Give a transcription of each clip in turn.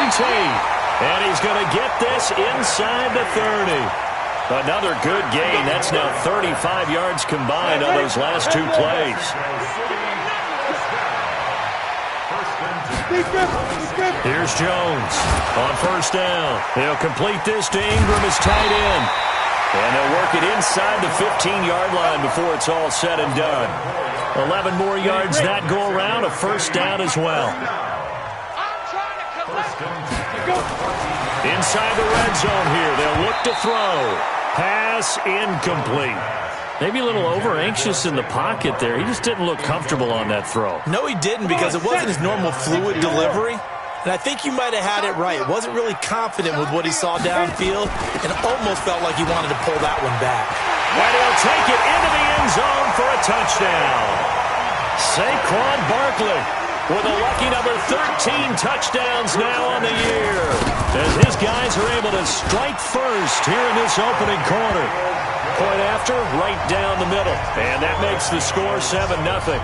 And he's going to get this inside the 30. Another good gain. That's now 35 yards combined on those last two plays. Here's Jones on first down. He'll complete this to Ingram as tight end. And they'll work it inside the 15-yard line before it's all said and done. 11 more yards that go around, a first down as well. Inside the red zone here, they'll look to throw. Pass incomplete. Maybe a little over-anxious in the pocket there. He just didn't look comfortable on that throw. No, he didn't, because it wasn't his normal fluid delivery. And I think you might have had it right. Wasn't really confident with what he saw downfield and almost felt like he wanted to pull that one back. And he'll take it into the end zone for a touchdown. Saquon Barkley with a lucky number 13 touchdowns now on the year, as his guys are able to strike first here in this opening quarter. Point after, right down the middle. And that makes the score 7-0.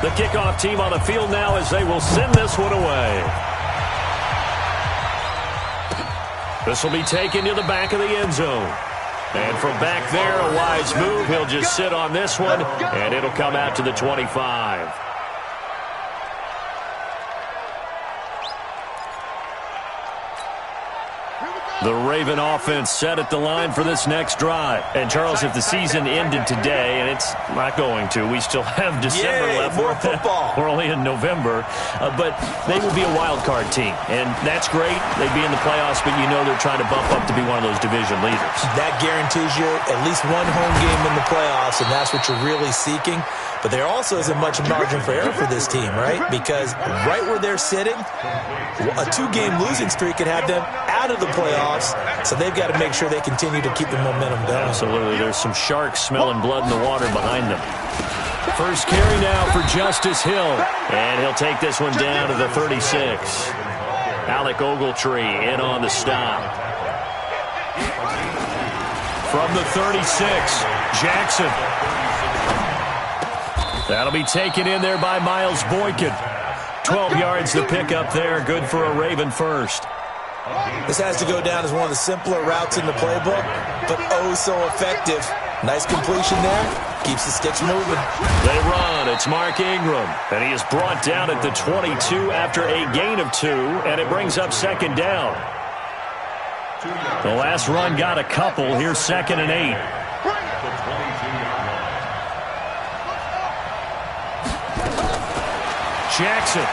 The kickoff team on the field now as they will send this one away. This will be taken to the back of the end zone. And from back there, a wise move. He'll just sit on this one, and it'll come out to the 25. The Raven offense set at the line for this next drive. And, Charles, if the season ended today, and it's not going to, we still have December left. More football. We're only in November. But they will be a wild card team. And that's great. They'd be in the playoffs, but you know they're trying to bump up to be one of those division leaders. That guarantees you at least one home game in the playoffs, and that's what you're really seeking. But there also isn't much margin for error for this team, right? Because right where they're sitting, a two-game losing streak could have them out of the playoffs, so they've got to make sure they continue to keep the momentum going. Absolutely. There's some sharks smelling blood in the water behind them. First carry now for Justice Hill, and he'll take this one down to the 36. Alec Ogletree in on the stop. From the 36, Jackson. That'll be taken in there by Miles Boykin. 12 yards to pick up there. Good for a Raven first. This has to go down as one of the simpler routes in the playbook, but oh so effective. Nice completion there. Keeps the sticks moving. They run. It's Mark Ingram. And he is brought down at the 22 after a gain of 2, and it brings up second down. The last run got a couple. Here's 2nd and 8. Jackson.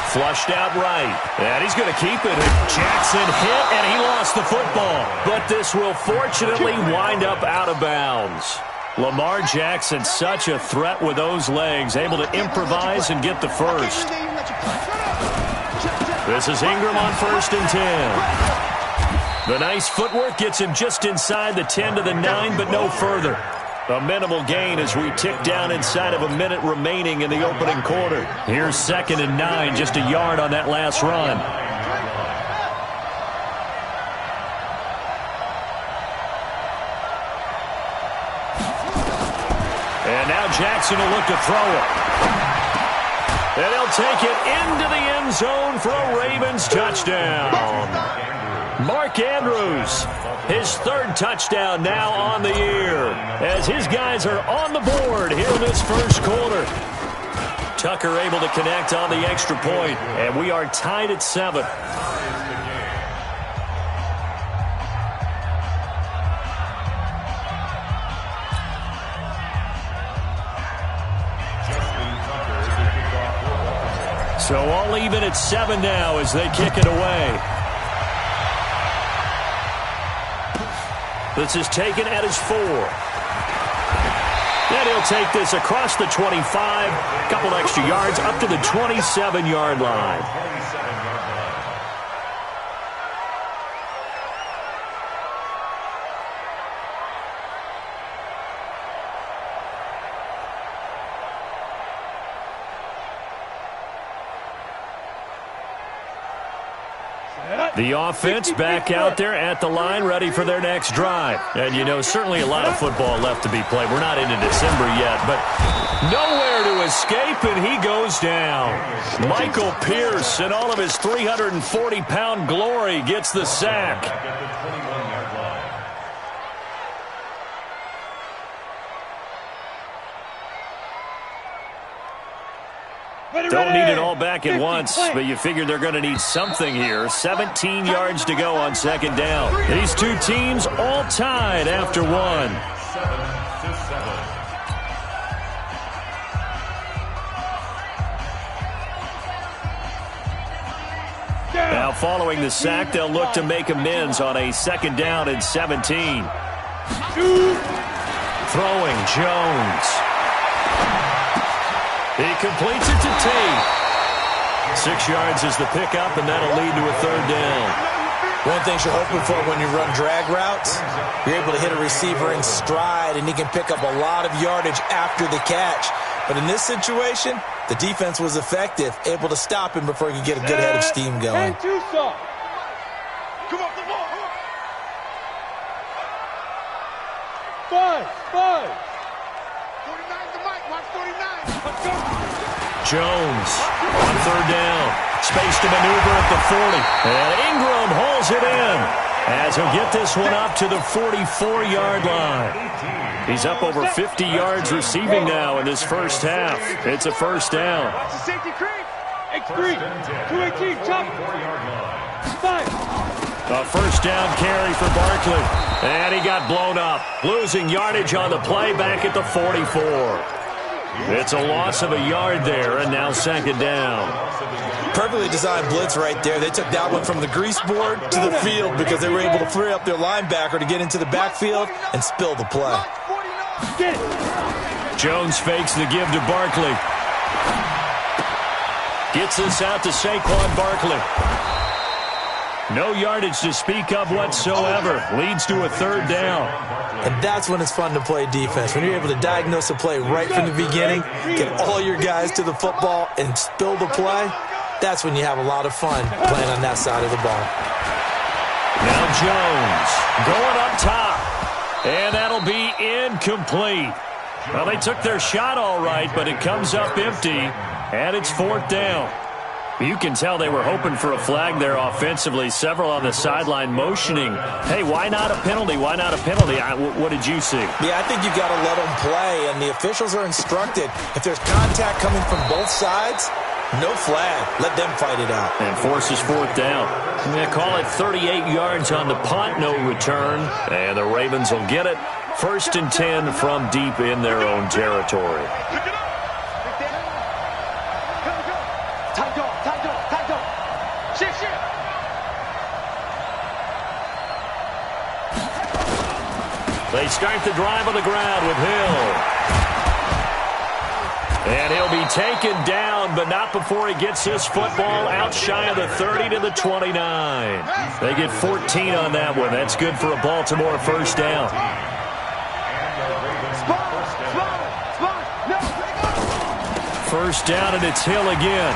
Flushed out right. And he's going to keep it. Jackson hit, and he lost the football. But this will fortunately wind up out of bounds. Lamar Jackson, such a threat with those legs, able to improvise and get the first. This is Ingram on 1st and 10. The nice footwork gets him just inside the 10 to the 9, but no further. A minimal gain as we tick down inside of a minute remaining in the opening quarter. Here's 2nd and 9, just a yard on that last run. And now Jackson will look to throw it. And he'll take it into the end zone for a Ravens touchdown. Mark Andrews, his 3rd touchdown now on the year, as his guys are on the board here in this first quarter. Tucker able to connect on the extra point, and we are tied at 7. So all even at 7 now as they kick it away. This is taken at his 4. And he'll take this across the 25, a couple extra yards, up to the 27-yard line. The offense back out there at the line, ready for their next drive. And, you know, certainly a lot of football left to be played. We're not into December yet, but nowhere to escape, and he goes down. Michael Pierce, in all of his 340-pound glory, gets the sack. Don't need it all back at once, but you figure they're going to need something here. 17 yards to go on second down. These two teams all tied after one. Now following the sack, they'll look to make amends on a second down and 17. Throwing Jones. He completes it to Tate. 6 yards is the pickup, and that'll lead to a third down. One thing you're hoping for when you run drag routes, you're able to hit a receiver in stride, and he can pick up a lot of yardage after the catch. But in this situation, the defense was effective, able to stop him before he could get a good head of steam going. Jones on third down. Space to maneuver at the 40. And Ingram hauls it in as he'll get this one up to the 44-yard line. He's up over 50 yards receiving now in this first half. It's a first down. A first down carry for Barkley. And he got blown up. Losing yardage on the play back at the 44. It's a loss of a yard there, and now second down. Perfectly designed blitz right there. They took that one from the grease board to the field because they were able to free up their linebacker to get into the backfield and spill the play. Jones fakes the give to Barkley. Gets this out to Saquon Barkley. No yardage to speak of whatsoever. Leads to a third down. And that's when it's fun to play defense. When you're able to diagnose a play right from the beginning, get all your guys to the football and spill the play, that's when you have a lot of fun playing on that side of the ball. Now Jones going up top. And that'll be incomplete. Well, they took their shot all right, but it comes up empty. And it's fourth down. You can tell they were hoping for a flag there offensively. Several on the sideline motioning. Hey, why not a penalty? Why not a penalty? What did you see? Yeah, I think you've got to let them play, and the officials are instructed. If there's contact coming from both sides, no flag. Let them fight it out. And forces fourth down. They call it 38 yards on the punt, no return. And the Ravens will get it. 1st and 10 from deep in their own territory. They start the drive on the ground with Hill. And he'll be taken down, but not before he gets this football out shy of the 30 to the 29. They get 14 on that one. That's good for a Baltimore first down. First down, and it's Hill again.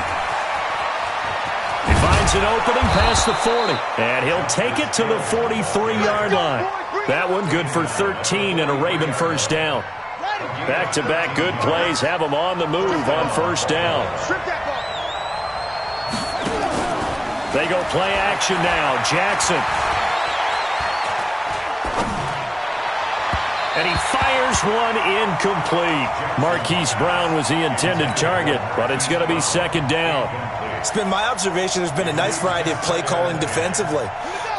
He finds an opening past the 40, and he'll take it to the 43-yard line. That one good for 13 and a Raven first down. Back-to-back good plays have them on the move on first down. They go play action now. Jackson. And he fires one incomplete. Marquise Brown was the intended target, but it's going to be second down. It's been my observation there's been a nice variety of play calling defensively.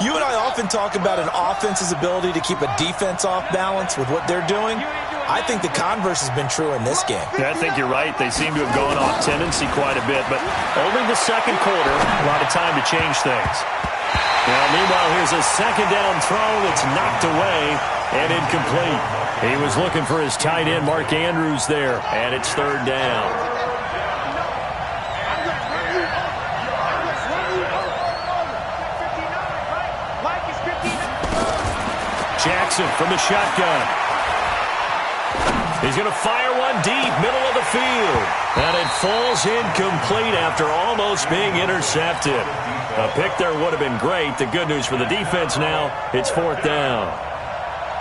You and I often talk about an offense's ability to keep a defense off balance with what they're doing. I think the converse has been true in this game. Yeah, I think you're right. They seem to have gone off tendency quite a bit, but only the second quarter, a lot of time to change things. Now, meanwhile, here's a second down throw that's knocked away and incomplete. He was looking for his tight end, Mark Andrews, there, and it's third down. Jackson from the shotgun. He's going to fire one deep, middle of the field. And it falls incomplete after almost being intercepted. A pick there would have been great. The good news for the defense now, it's 4th down.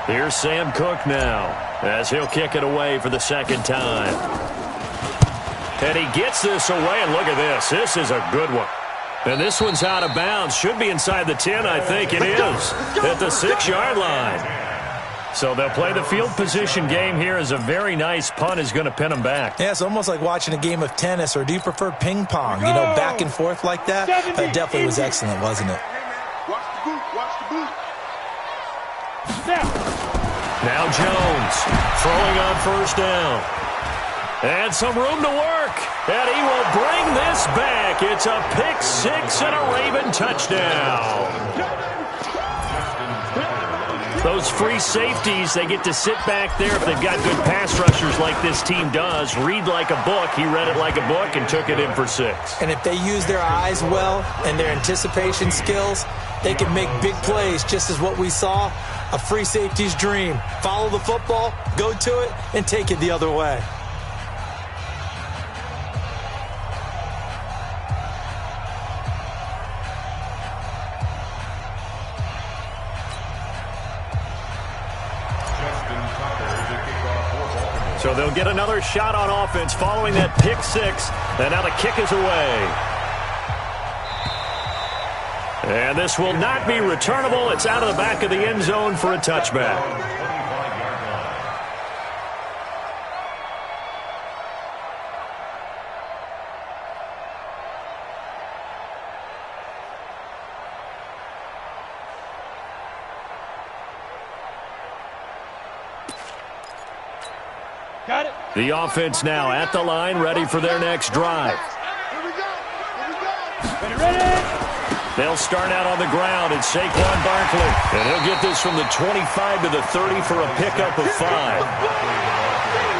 Here's Sam Cook now as he'll kick it away for the second time. And he gets this away, and look at this. This is a good one. And this one's out of bounds. Should be inside the 10, I think it is, at the 6-yard line. So they'll play the field position game here as a very nice punt is going to pin them back. Yeah, it's almost like watching a game of tennis, or do you prefer ping pong? You know, back and forth like that? That definitely was excellent, wasn't it? Watch the boot, watch the boot. Now Jones throwing on 1st down. And some room to work. And he will bring this back. It's a pick 6 and a Raven touchdown. Those free safeties, they get to sit back there if they've got good pass rushers like this team does. Read like a book. He read it like a book and took it in for 6. And if they use their eyes well and their anticipation skills, they can make big plays, just as what we saw, a free safety's dream. Follow the football, go to it, and take it the other way. So they'll get another shot on offense following that pick 6. And now the kick is away. And this will not be returnable. It's out of the back of the end zone for a touchback. Got it. The offense now at the line, ready for their next drive. Here we go. Here we go. Ready. They'll start out on the ground, and Saquon Barkley. And he'll get this from the 25 to the 30 for a pickup of 5.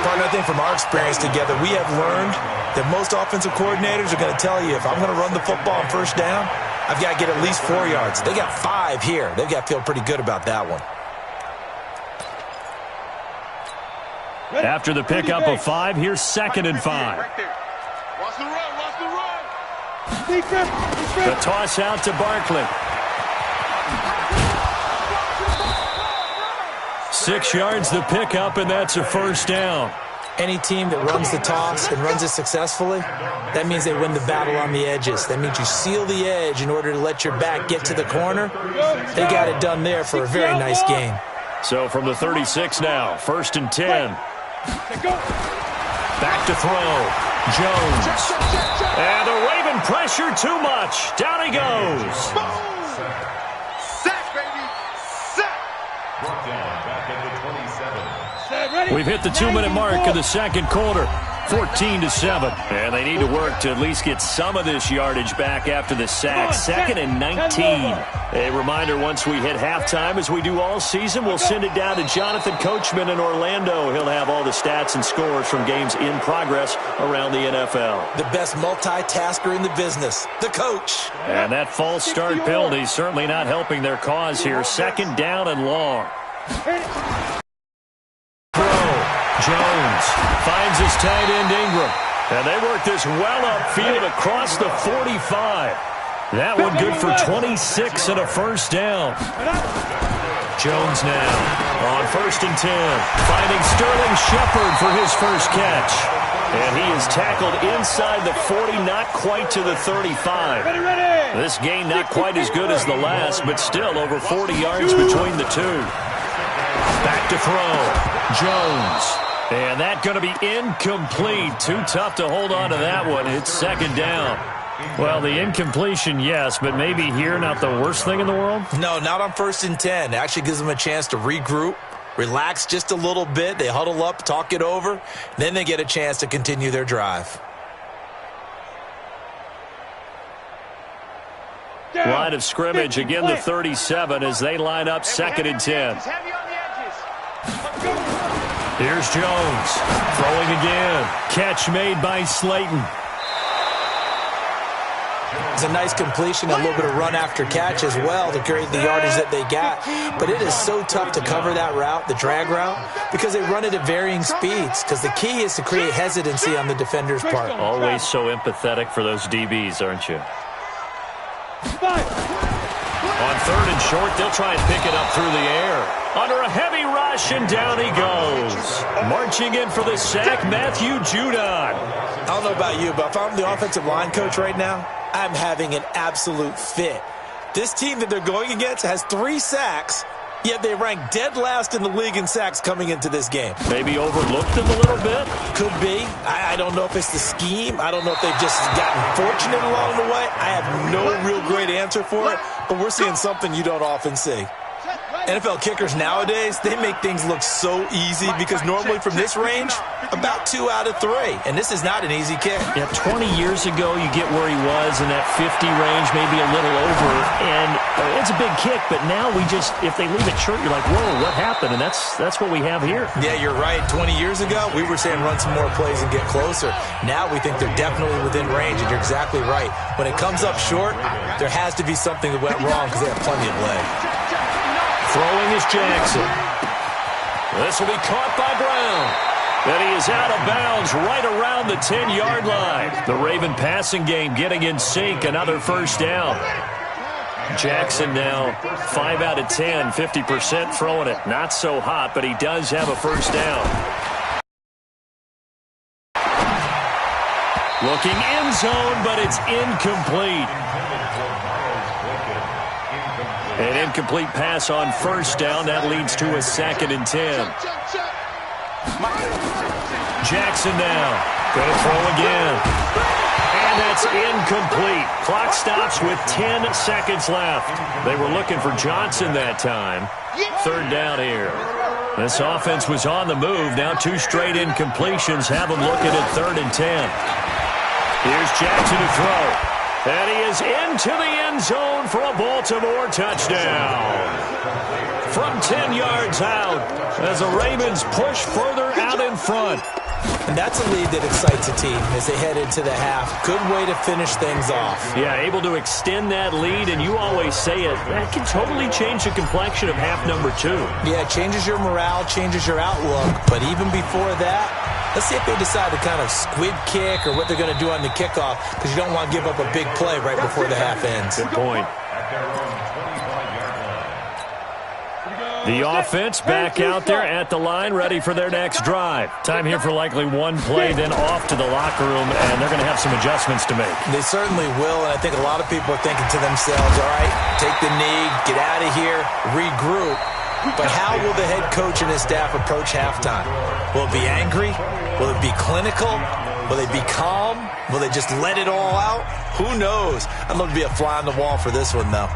Partner, I think from our experience together, we have learned that most offensive coordinators are going to tell you, if I'm going to run the football on 1st down, I've got to get at least 4 yards. They got 5 here. They've got to feel pretty good about that one. After the pickup of 5, here's 2nd and 5. Right there. Watch the run, watch the run. The toss out to Barkley. 6 yards the pickup, and that's a 1st down. Any team that runs the toss and runs it successfully, that means they win the battle on the edges. That means you seal the edge in order to let your back get to the corner. They got it done there for a very nice game. So from the 36 now, 1st and 10. Back to throw. Jones. And the Raven pressure too much. Down he goes. Sack, baby. Sack. We've hit the 2-minute mark of the second quarter. 14-7. And they need to work to at least get some of this yardage back after the sack. 2nd and 19. A reminder, once we hit halftime, as we do all season, we'll send it down to Jonathan Coachman in Orlando. He'll have all the stats and scores from games in progress around the NFL. The best multitasker in the business, the coach. And that false start penalty certainly not helping their cause here. 2nd down and long. Jones finds his tight end Ingram. And they work this well upfield across the 45. That one good for 26 and a 1st down. Jones now on 1st and 10. Finding Sterling Shepard for his first catch. And he is tackled inside the 40, not quite to the 35. This gain not quite as good as the last, but still over 40 yards between the two. Back to throw. Jones. And that going to be incomplete. Too tough to hold on to that one. It's 2nd down. Well, the incompletion, yes, but maybe here not the worst thing in the world? No, not on 1st and 10. It actually gives them a chance to regroup, relax just a little bit. They huddle up, talk it over. Then they get a chance to continue their drive. Line of scrimmage, again the 37 as they line up 2nd and 10. Here's Jones, throwing again. Catch made by Slayton. It's a nice completion, a little bit of run after catch as well to create the yardage that they got. But it is so tough to cover that route, the drag route, because they run it at varying speeds. Because the key is to create hesitancy on the defender's part. Always so empathetic for those DBs, aren't you? On 3rd and short, they'll try and pick it up through the air. Under a heavy rush, and down he goes. Marching in for the sack, Matthew Judon. I don't know about you, but if I'm the offensive line coach right now, I'm having an absolute fit. This team that they're going against has 3 sacks, yet they rank dead last in the league in sacks coming into this game. Maybe overlooked them a little bit? Could be. I don't know if it's the scheme. I don't know if they've just gotten fortunate along the way. I have no real great answer for it, but we're seeing something you don't often see. NFL kickers nowadays, they make things look so easy because normally from this range, about 2 out of 3. And this is not an easy kick. Yeah, 20 years ago, you get where he was in that 50 range, maybe a little over. And it's a big kick, but now if they leave it short, you're like, whoa, what happened? And that's what we have here. Yeah, you're right. 20 years ago, we were saying run some more plays and get closer. Now we think they're definitely within range, and you're exactly right. When it comes up short, there has to be something that went wrong because they have plenty of leg. Throwing is Jackson. This will be caught by Brown. And he is out of bounds right around the 10-yard line. The Raven passing game getting in sync. Another first down. Jackson now 5 out of 10, 50% throwing it. Not so hot, but he does have a first down. Looking end zone, but it's incomplete. An incomplete pass on first down. That leads to a 2nd and 10. Jackson now. Going to throw again. And that's incomplete. Clock stops with 10 seconds left. They were looking for Johnson that time. 3rd down here. This offense was on the move. Now 2 straight incompletions have them looking at 3rd and 10. Here's Jackson to throw. And he is into the end zone for a Baltimore touchdown. From 10 yards out as the Ravens push further out in front. And that's a lead that excites a team as they head into the half. Good way to finish things off. Yeah, able to extend that lead, and you always say it, that can totally change the complexion of half number 2. Yeah, it changes your morale, changes your outlook. But even before that, let's see if they decide to kind of squib kick or what they're going to do on the kickoff, because you don't want to give up a big play right before the half ends. Good point. The offense back out there at the line, ready for their next drive. Time here for likely one play, then off to the locker room, and they're going to have some adjustments to make. They certainly will, and I think a lot of people are thinking to themselves, all right, take the knee, get out of here, regroup. But how will the head coach and his staff approach halftime? Will it be angry? Will it be clinical? Will they be calm? Will they just let it all out? Who knows? I'd love to be a fly on the wall for this one, though.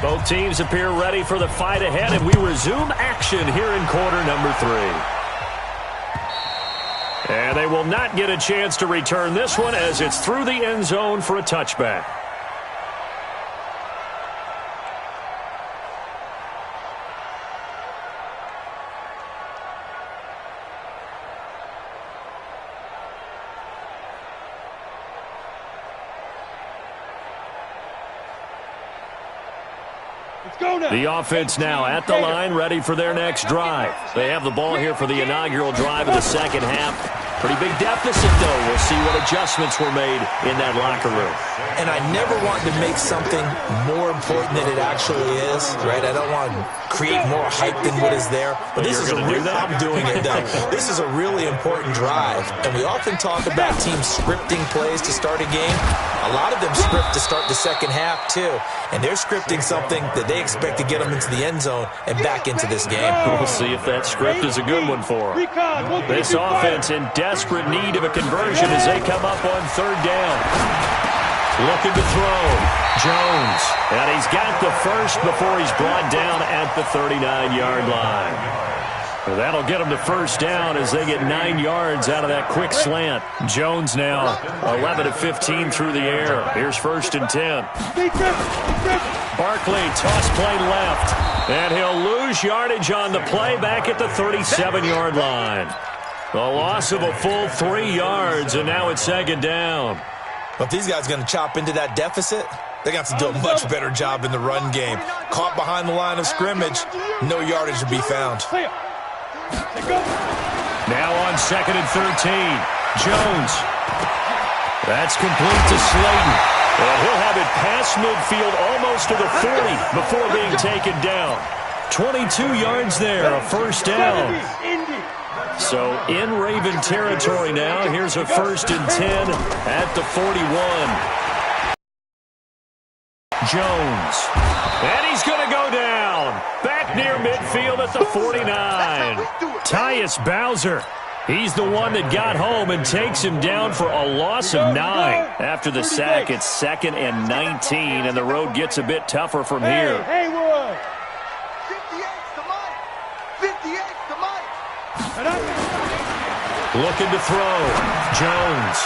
Both teams appear ready for the fight ahead, and we resume action here in quarter number 3. And they will not get a chance to return this one as it's through the end zone for a touchback. The offense now at the line, ready for their next drive. They have the ball here for the inaugural drive of the second half. Pretty big deficit, though. We'll see what adjustments were made in that locker room. And I never want to make something more important than it actually is, right? I don't want to create more hype than what is there. But this is I'm doing it, though. This is a really important drive. And we often talk about teams scripting plays to start a game. A lot of them script to start the second half, too. And they're scripting something that they expect to get them into the end zone and back into this game. We'll see if that script is a good one for them. This offense in desperate need of a conversion as they come up on 3rd down. Looking to throw. Jones. And he's got the first before he's brought down at the 39-yard line. That'll get them to first down as they get 9 yards out of that quick slant. Jones now 11 of 15 through the air. Here's 1st and 10. Barkley, toss play left. And he'll lose yardage on the play back at the 37-yard line. A loss of a full 3 yards, and now it's second down. Well, if these guys are going to chop into that deficit, they got to do a much better job in the run game. Caught behind the line of scrimmage, no yardage to be found. Now on 2nd and 13, Jones. That's complete to Slayton. And he'll have it past midfield almost to the 40 before being taken down. 22 yards there, a first down. So in Raven territory now. Here's a 1st and 10 at the 41. Jones. And he's going to go down. Back near midfield at the 49. Tyus Bowser. He's the one that got home and takes him down for a loss of 9. After the sack, it's 2nd and 19, and the road gets a bit tougher from here. Looking to throw. Jones.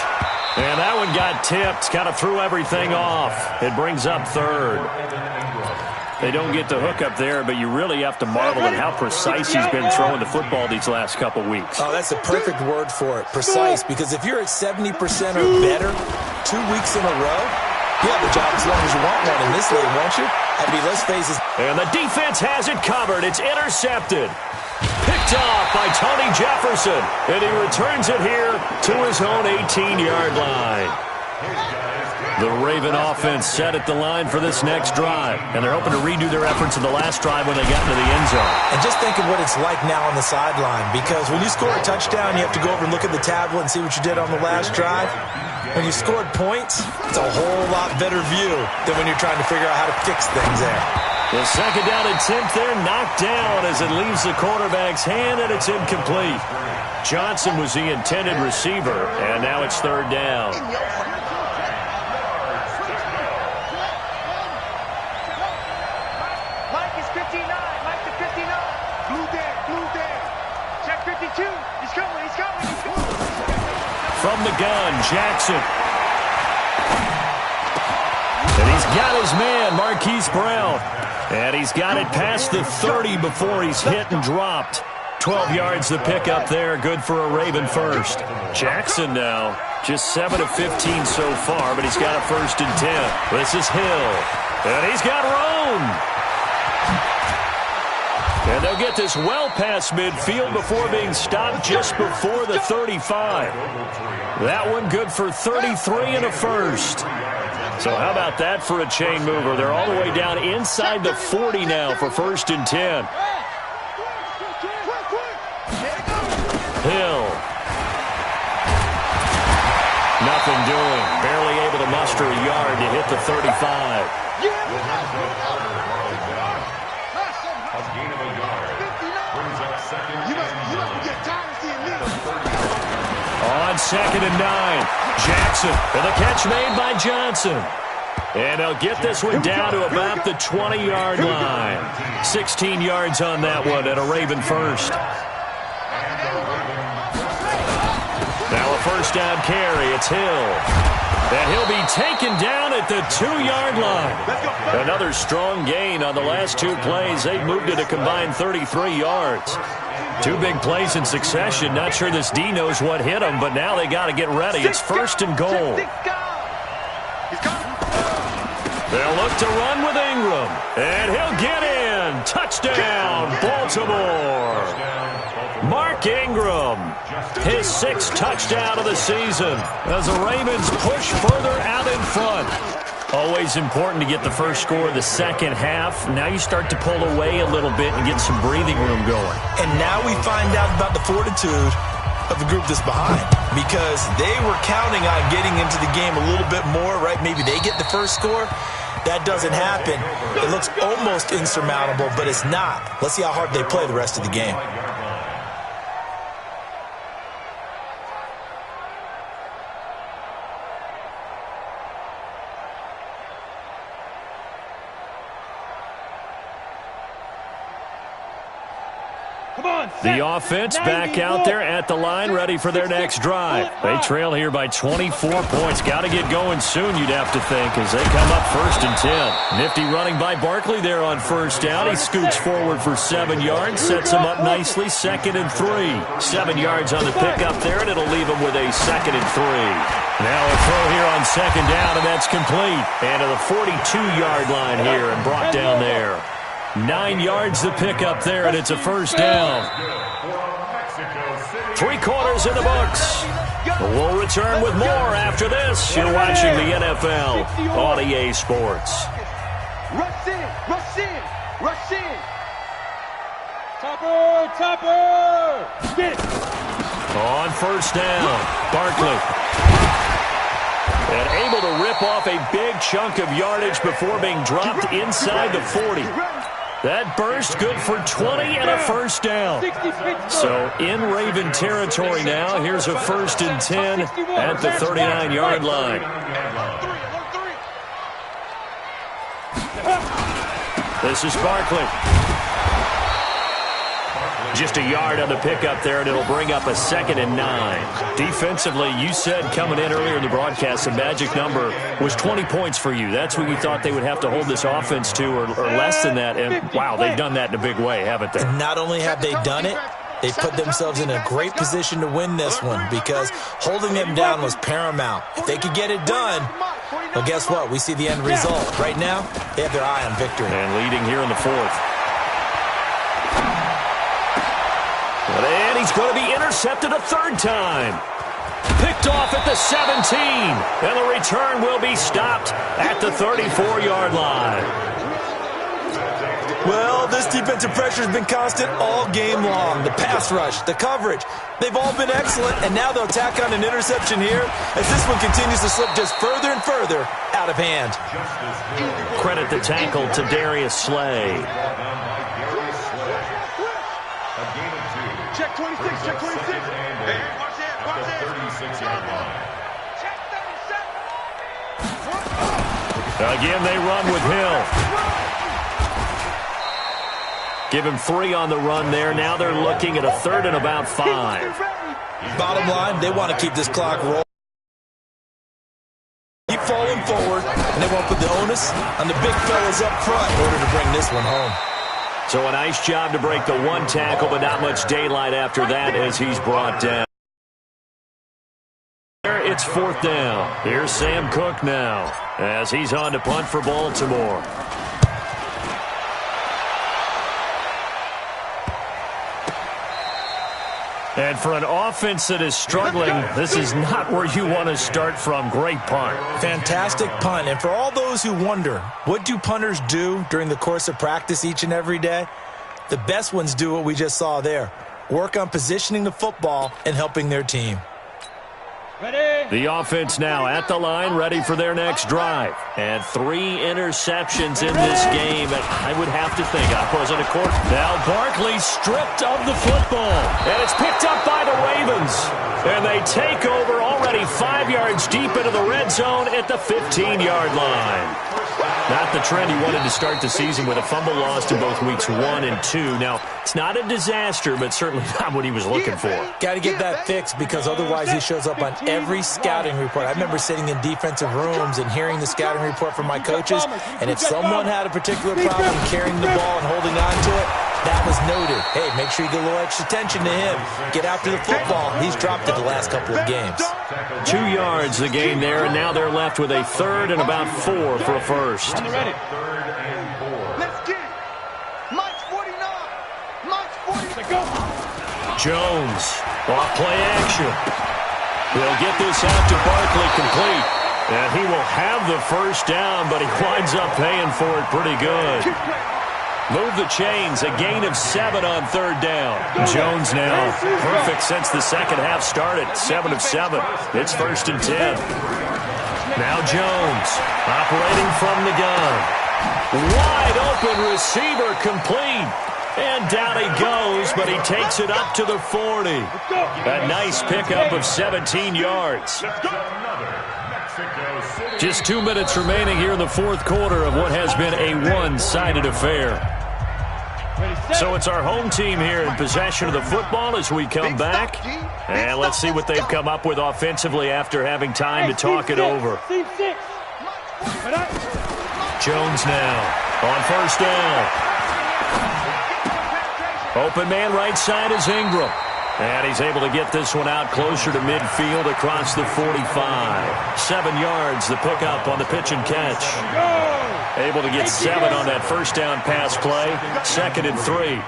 And that one got tipped. Kind of threw everything off. It brings up 3rd. They don't get the hook up there, but you really have to marvel at how precise he's been throwing the football these last couple weeks. Oh, that's a perfect word for it, precise, because if you're at 70% or better 2 weeks in a row, you have a job as long as you want one in this league, won't you? I mean, let's face it. And the defense has it covered. It's intercepted. Picked off by Tony Jefferson, and he returns it here to his own 18-yard line. The Raven offense set at the line for this next drive, and they're hoping to redo their efforts in the last drive when they got into the end zone. And just think of what it's like now on the sideline, because when you score a touchdown, you have to go over and look at the tablet and see what you did on the last drive. When you scored points, it's a whole lot better view than when you're trying to figure out how to fix things there. The 2nd down attempt there knocked down as it leaves the quarterback's hand, and it's incomplete. Johnson was the intended receiver, and now it's 3rd down. Mike is 59. Mike to 59. Blue there. Check 52. He's coming. From the gun, Jackson. And he's got his man, Marquise Brown. And he's got it past the 30 before he's hit and dropped. 12 yards to pick up there, good for a Raven first. Jackson now, just 7 of 15 so far, but he's got a 1st and 10. This is Hill. And he's got Roan. And they'll get this well past midfield before being stopped just before the 35. That one good for 33 and a first. So how about that for a chain mover? They're all the way down inside the 40 now for 1st and 10. Hill. Nothing doing. Barely able to muster a yard to hit the 35. On 2nd and 9, Jackson, and the catch made by Johnson. And they'll get this one down to about the 20-yard line. 16 yards on that one and a Raven first. Now a 1st down carry, it's Hill. And he'll be taken down at the 2-yard line. Another strong gain on the last 2 plays. They've moved it a combined 33 yards. 2 big plays in succession. Not sure this D knows what hit them, but now they got to get ready. It's 1st and goal. They'll look to run with Ingram. And he'll get in. Touchdown, Baltimore. Mark Ingram, his 6th touchdown of the season as the Ravens push further out in front. Always important to get the first score of the second half. Now you start to pull away a little bit and get some breathing room going. And now we find out about the fortitude of the group that's behind, because they were counting on getting into the game a little bit more, right? Maybe they get the first score. That doesn't happen. It looks almost insurmountable, but it's not. Let's see how hard they play the rest of the game. The offense back out there at the line, ready for their next drive. They trail here by 24 points. Got to get going soon, you'd have to think, as they come up 1st and 10. Nifty running by Barkley there on 1st down. He scoots forward for 7 yards, sets him up nicely, 2nd and 3. 7 yards on the pickup there, and it'll leave him with a 2nd and 3. Now a throw here on 2nd down, and that's complete. And to the 42-yard line here and brought down there. 9 yards the pickup there, and it's a 1st down. 3 quarters in the books. We'll return with more after this. You're watching the NFL on EA Sports. Rush in, rush in, rush in. Topper! Get it. On 1st down, Barkley. And able to rip off a big chunk of yardage before being dropped inside the 40. That burst good for 20 and a 1st down. So in Raven territory now. Here's a 1st and 10 at the 39-yard line. This is Barkley. Just a yard on the pickup there, and it'll bring up a 2nd and 9. Defensively, you said coming in earlier in the broadcast, the magic number was 20 points for you. That's what you thought they would have to hold this offense to, or less than that. And, wow, they've done that in a big way, haven't they? And not only have they done it, they put themselves in a great position to win this one because holding them down was paramount. If they could get it done, well, guess what? We see the end result. Right now, they have their eye on victory. And leading here in the 4th. And he's going to be intercepted a 3rd time. Picked off at the 17. And the return will be stopped at the 34-yard line. Well, this defensive pressure has been constant all game long. The pass rush, the coverage, they've all been excellent. And now they'll tack on an interception here as this one continues to slip just further and further out of hand. Credit the tackle to Darius Slay. Check 26, check 26. Hey, watch that, watch that. 36-yard line. Check 37. Again, they run with Hill. Give him 3 on the run there. Now they're looking at a 3rd and about 5. Bottom line, they want to keep this clock rolling. Keep falling forward, and they won't put the onus on the big fellas up front in order to bring this one home. So a nice job to break the 1 tackle, but not much daylight after that as he's brought down. It's 4th down. Here's Sam Cook now as he's on to punt for Baltimore. And for an offense that is struggling, this is not where you want to start from. Great punt. Fantastic punt. And for all those who wonder, what do punters do during the course of practice each and every day? The best ones do what we just saw there. Work on positioning the football and helping their team. The offense now at the line, ready for their next drive. And 3 interceptions in this game. And I would have to think I wasn't a quarter. Now Barkley stripped of the football. And it's picked up by the Ravens. And they take over already 5 yards deep into the red zone at the 15-yard line. Not the trend he wanted to start the season with a fumble lost in both weeks 1 and 2. Now, it's not a disaster, but certainly not what he was looking for. Got to get that fixed because otherwise he shows up on every scouting report. I remember sitting in defensive rooms and hearing the scouting report from my coaches, and if someone had a particular problem carrying the ball and holding on to it, that was noted. Hey, make sure you get a little extra attention to him. Get after the football. He's dropped it the last couple of games. 2 yards the gain there, and now they're left with a 3rd and about 4 for a 1st. Let's get it. Mike's 49. Mike's 49. Jones, off play action. He'll get this out to Barkley complete. And he will have the 1st down, but he winds up paying for it pretty good. Move the chains, a gain of 7 on 3rd down. Jones now, perfect since the second half started, 7 of 7. It's 1st and 10. Now Jones, operating from the gun. Wide open receiver complete. And down he goes, but he takes it up to the 40. A nice pickup of 17 yards. Just 2 minutes remaining here in the 4th quarter of what has been a one-sided affair. So it's our home team here in possession of the football as we come back. And let's see what they've come up with offensively after having time to talk it over. Jones now on first down. Open man right side is Ingram. And he's able to get this one out closer to midfield across the 45. 7 yards, the pickup on the pitch and catch. Able to get 7 on that first down pass play. 2nd and 3.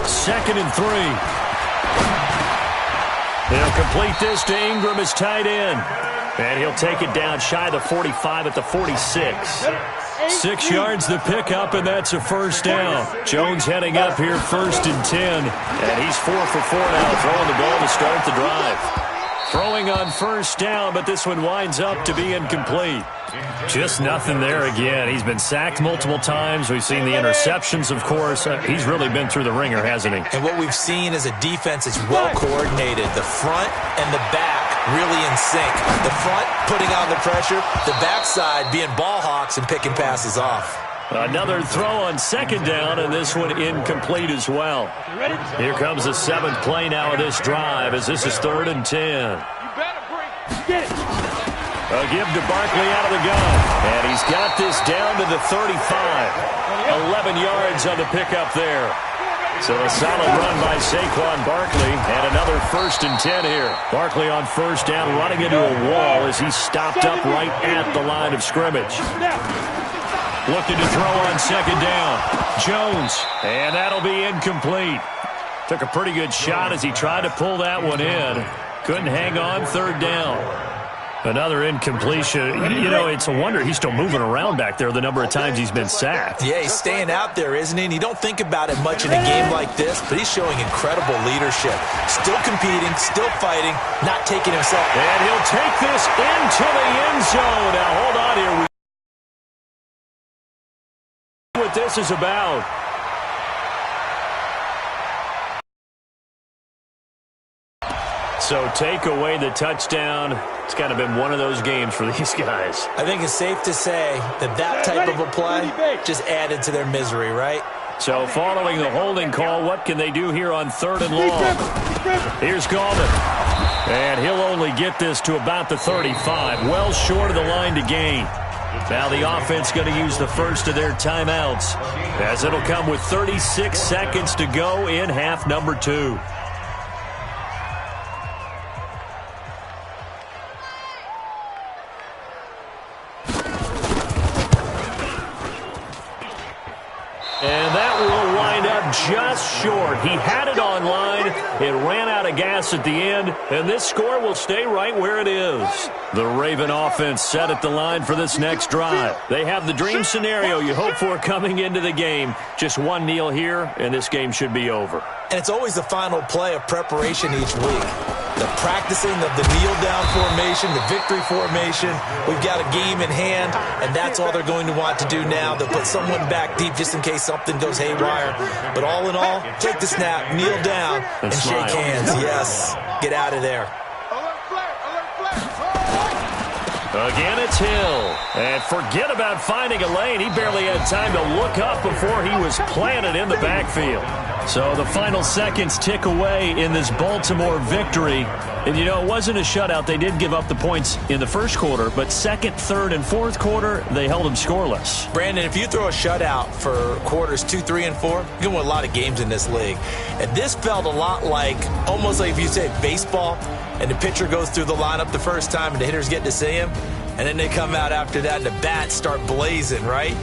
2nd and 3. He'll complete this to Ingram as tight end. And he'll take it down shy of the 45 at the 46. 6 yards the pickup, and that's a first down. Jones heading up here 1st and 10. And he's 4 for 4 now, throwing the ball to start the drive. Throwing on first down, but this one winds up to be incomplete. Just nothing there again. He's been sacked multiple times. We've seen the interceptions, of course. He's really been through the ringer, hasn't he? And what we've seen is a defense that's well coordinated. The front and the back really in sync. The front putting on the pressure, the backside being ball hawks and picking passes off. Another throw on 2nd down, and this one incomplete as well. Here comes the 7th play now of this drive as this is 3rd and 10. A give to Barkley out of the gun. And he's got this down to the 35. 11 yards on the pickup there. So a solid run by Saquon Barkley. And another 1st and 10 here. Barkley on first down running into a wall as he stopped up right at the line of scrimmage. Looking to throw on 2nd down. Jones. And that'll be incomplete. Took a pretty good shot as he tried to pull that one in. Couldn't hang on 3rd down. Another incompletion. You know, it's a wonder he's still moving around back there the number of times he's been sacked. Yeah, he's staying out there, isn't he? And you don't think about it much in a game like this, but he's showing incredible leadership. Still competing, still fighting, not taking himself. And he'll take this into the end zone. Now, hold on here. We see what this is about. So take away the touchdown. It's kind of been one of those games for these guys. I think it's safe to say that that type of a play just added to their misery, right? So following the holding call, what can they do here on 3rd and long? Here's Gallman. And he'll only get this to about the 35. Well short of the line to gain. Now the offense going to use the first of their timeouts, as it'll come with 36 seconds to go in half number 2. And that will wind up just short. He had it on line. It ran out of gas at the end, and this score will stay right where it is. The Raven offense set at the line for this next drive. They have the dream scenario you hope for coming into the game. Just one kneel here, and this game should be over. And it's always the final play of preparation each week. The practicing of the kneel-down formation, the victory formation. We've got a game in hand, and that's all they're going to want to do now. They'll put someone back deep just in case something goes haywire. But all in all, take the snap, kneel down, and shake hands. Yes, get out of there. Again, it's Hill. And forget about finding a lane. He barely had time to look up before he was planted in the backfield. So the final seconds tick away in this Baltimore victory. And, you know, it wasn't a shutout. They did give up the points in the first quarter, but 2nd, 3rd, and 4th quarter, they held them scoreless. Brandon, if you throw a shutout for quarters 2, 3, and 4, you're going to win a lot of games in this league. And this felt a lot like, almost like if you say baseball, and the pitcher goes through the lineup the first time and the hitters get to see him, and then they come out after that and the bats start blazing, right?